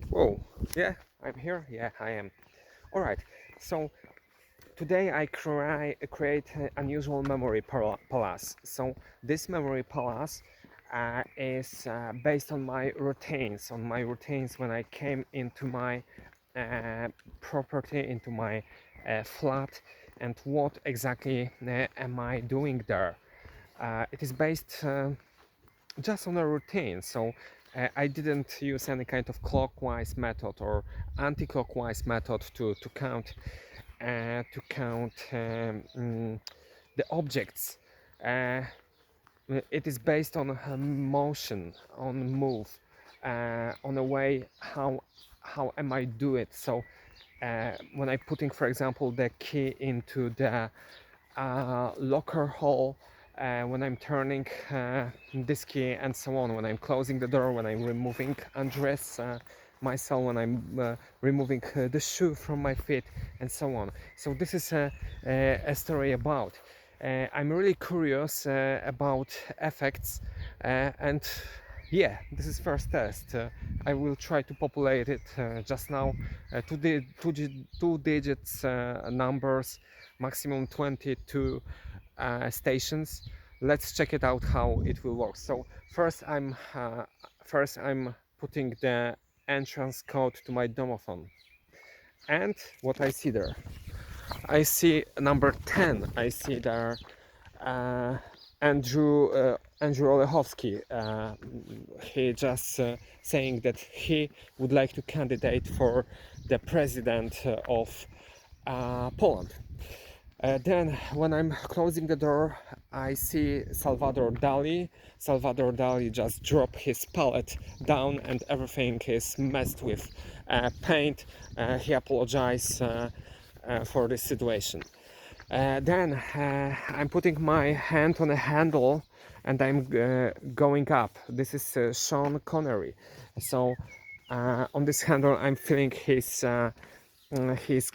Whoa, yeah, I'm here. Yeah, I am. All right. So today I create an unusual memory palace. So this memory palace is based on my routines when I came into my uh, property, into my flat, and what exactly am I doing there. It is based just on a routine. So I didn't use any kind of clockwise method or anti-clockwise method to count the objects. Uh, it is based on motion, on move, on a way how am I do it. So when I putting, for example, the key into the locker hole, when I'm turning this key and so on, when I'm closing the door, when I'm removing undress myself, when I'm removing the shoe from my feet and so on. So this is a story about. I'm really curious about effects and yeah, this is first test. I will try to populate it just now. Two digits numbers, maximum 22 stations. Let's check it out how it will work. So first I'm putting the entrance code to my domophone, and what I see there, I see number 10. I see there uh, Andrew Olechowski. He just saying that he would like to candidate for the president of Poland. Then, when I'm closing the door, I see Salvador Dali. Salvador Dali just dropped his palette down, and everything is messed with paint. He apologized for this situation. Then I'm putting my hand on a handle and I'm going up. This is Sean Connery. So on this handle, I'm feeling his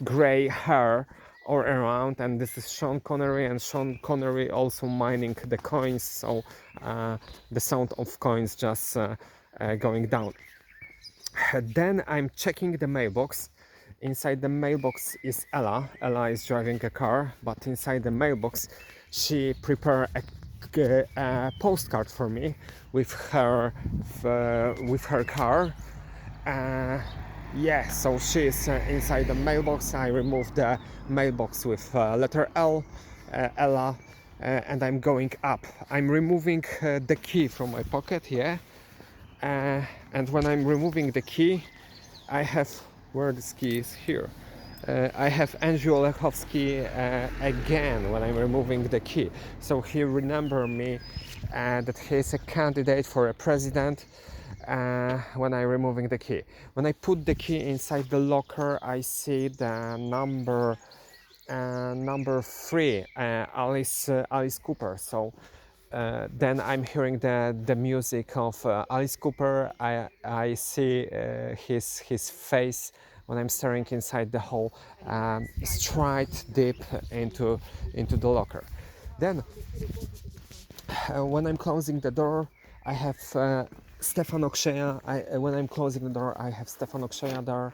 gray hair all around, and this is Sean Connery, and Sean Connery also mining the coins. So the sound of coins just going down. Then I'm checking the mailbox. Inside the mailbox is Ella. Ella is driving a car, but inside the mailbox she prepared a postcard for me with her car. Uh, yeah, so she is inside the mailbox. I removed the mailbox with letter L, Ella, and I'm going up. I'm removing the key from my pocket, yeah. And when I'm removing the key, I have, where this key is here. I have Andrew Olechowski again when I'm removing the key. So he remember me that he is a candidate for a president when I'm removing the key. When I put the key inside the locker, I see the number 3, Alice Cooper. So then I'm hearing the music of Alice Cooper. I see his face when I'm staring inside the hole, straight deep into the locker. Then when I'm closing the door, I have Stefan Oksheya. When I'm closing the door, I have Stefan Oksheya there.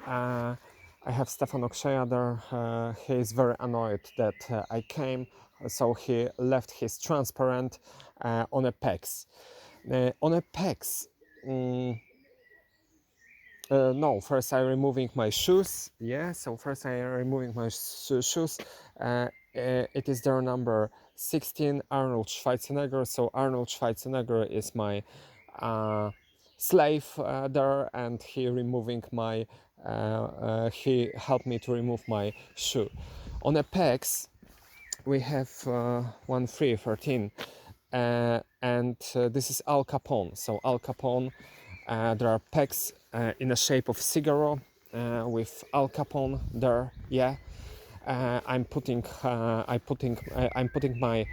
I have Stefan Oksheya there. He is very annoyed that I came, so he left his transparent on a pegs. On a pegs. No, first I'm removing my shoes. Yeah, so first I'm removing my shoes. It is their number 16, Arnold Schwarzenegger. So Arnold Schwarzenegger is my slave there, and he helped me to remove my shoe. On a pegs, we have 1313, and this is Al Capone. So Al Capone, there are pegs in the shape of cigarro with Al Capone there. Yeah, I'm putting my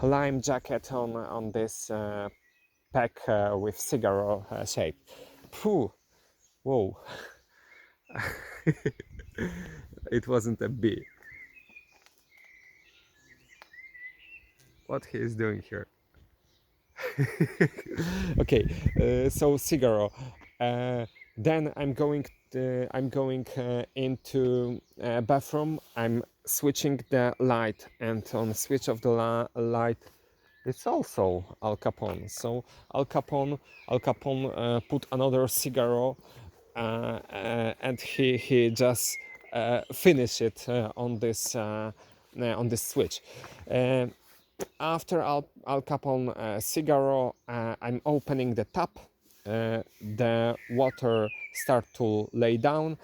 lime jacket on this pack with cigarro shape. Phew, whoa, it wasn't a bee. What he is doing here? Okay, so cigarro. Then I'm going into bathroom. I'm switching the light, and on switch of the light, it's also Al Capone. So Al Capone put another cigarette, and he just finished it on this switch. Uh, After Al Capone cigarette, I'm opening the tap. The water start to lay down,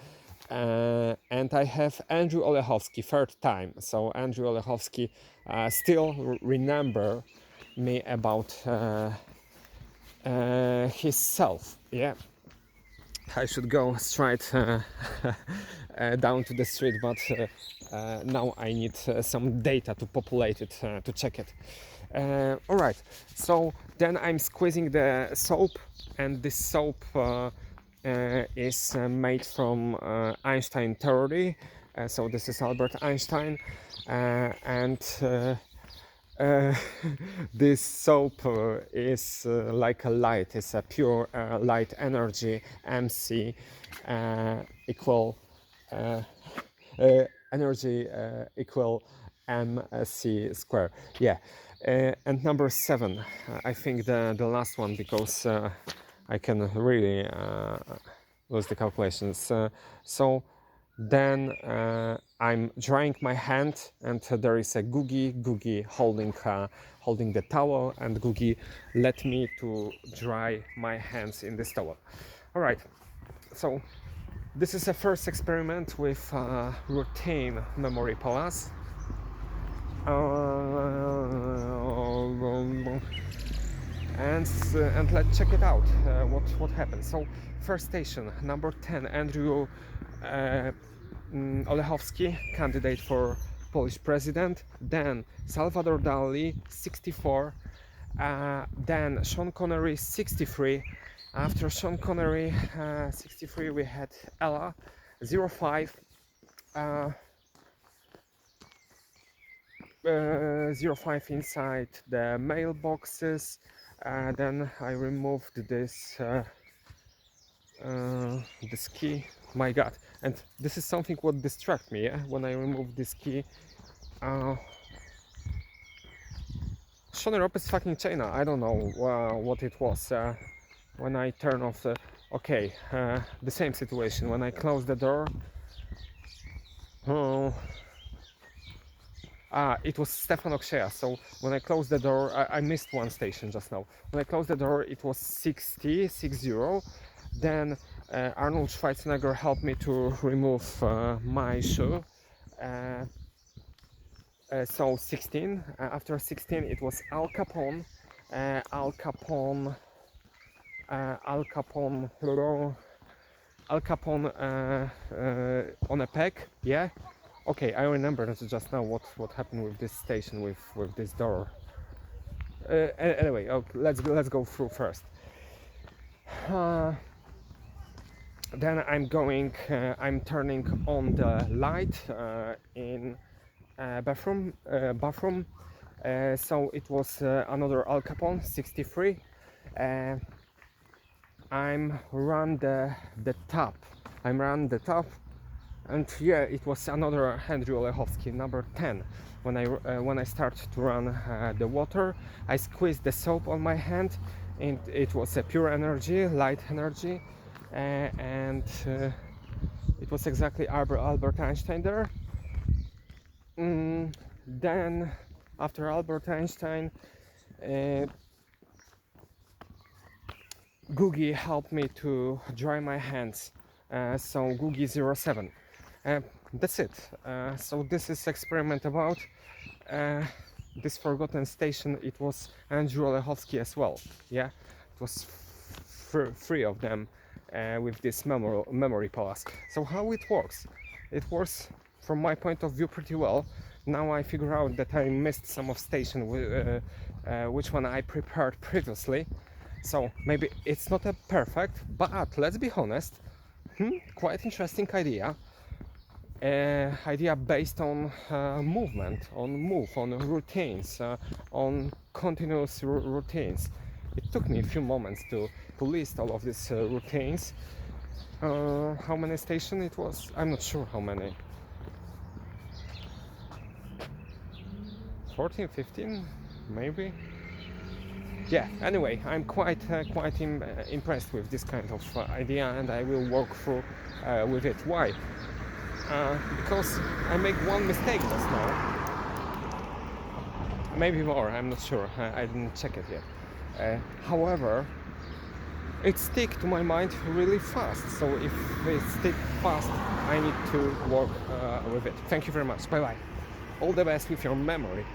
and I have Andrew Olechowski third time. So Andrew Olechowski still remember me about himself. Yeah, I should go straight down to the street, but now I need some data to populate it, to check it. All right, so then I'm squeezing the soap, and this soap is made from Einstein theory. So this is Albert Einstein, and uh, this soap is like a light. It's a pure light energy, MC equal energy equal mc square. Yeah. And number 7, I think the last one, because I can really lose the calculations. So then I'm drying my hand, and there is a Googie holding the towel, and Googie let me to dry my hands in this towel. All right, so this is a first experiment with routine memory palace. And let's check it out. What happened? So first station, number 10, Andrew Olechowski, candidate for Polish president. Then Salvador Dali, 64. Then Sean Connery, 63. After Sean Connery, 63, we had Ella, 05. 05 inside the mailboxes. Then I removed this key. My God! And this is something what distract me. Yeah? When I remove this key, Sean Rope is fucking China. I don't know what it was. When I turn off the, okay, the same situation. When I close the door, it was Stefan Oxea. So when I closed the door, I missed one station just now. When I closed the door, it was 60. Then Arnold Schwarzenegger helped me to remove my shoe. So 16. After 16, it was Al Capone. Al Capone on a peg. Yeah. Okay, I remember just now what happened with this station, with this door. Anyway, okay, let's go through first. Then I'm turning on the light in bathroom. So it was another Al Capone, 63. I'm run the tap. And yeah, it was another Andrew Olechowski, number 10. When I start to run the water, I squeezed the soap on my hand, and it was a pure energy, light energy, and it was exactly Albert Einstein there. Then after Albert Einstein, Googie helped me to dry my hands. So Googie 07. That's it. So this is experiment about this forgotten station. It was Andrew Olechowski as well. Yeah, it was three of them with this memory palace. So how it works? It works from my point of view pretty well. Now I figure out that I missed some of station which one I prepared previously. So maybe it's not a perfect, but let's be honest, quite interesting idea. Idea based on movement, on routines, on continuous routines. It took me a few moments to to list all of these routines. How many stations it was? I'm not sure how many. 14, 15, maybe. Yeah. Anyway, I'm quite impressed with this kind of idea, and I will work through with it. Why? Because I make one mistake just now. Maybe more. I'm not sure. I didn't check it yet. However, it sticks to my mind really fast. So if it sticks fast, I need to work with it. Thank you very much. Bye bye. All the best with your memory.